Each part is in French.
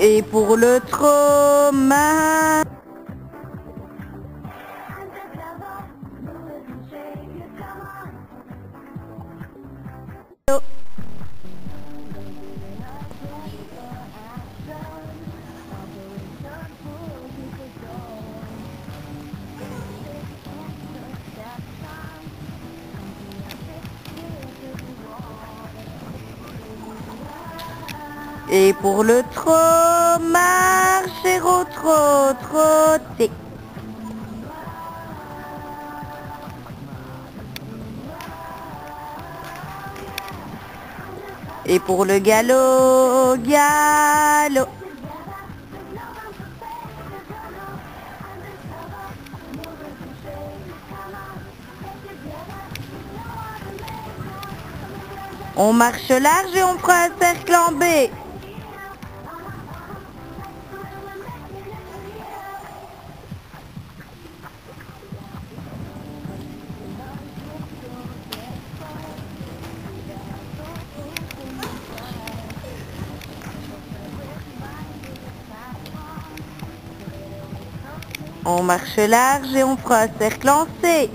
Et pour le trauma. Et pour le trop marcher au trotter. Et pour le galop, galop. On marche large et on prend un cercle en B. On marche large et on prend un cercle en C.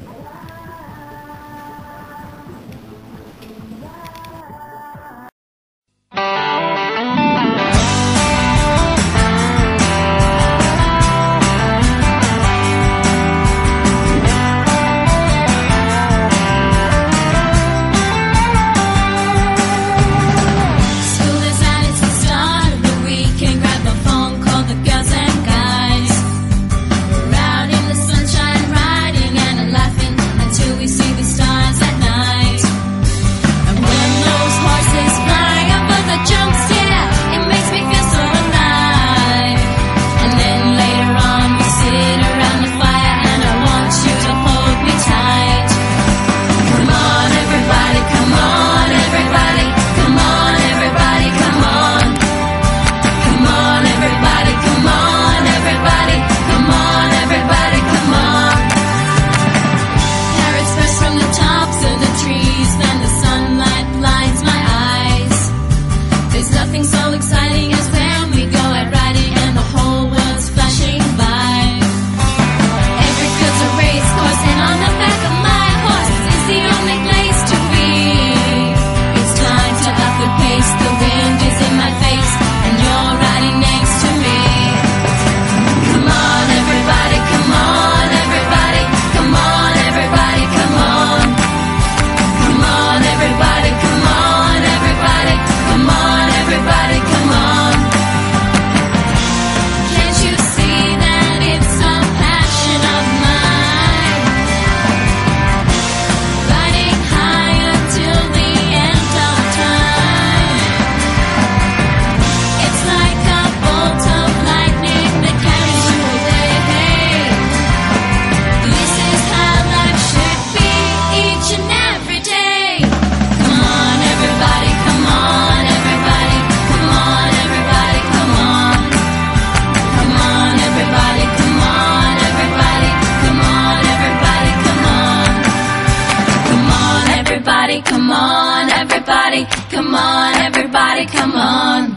Come on, everybody, come on, everybody, come on.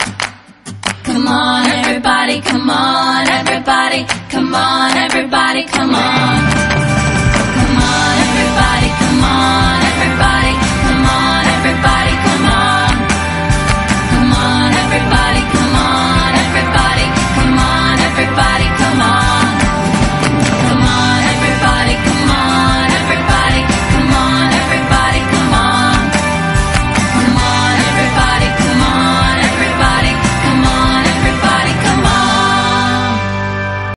Come on, everybody, come on, everybody, come on, everybody, come on.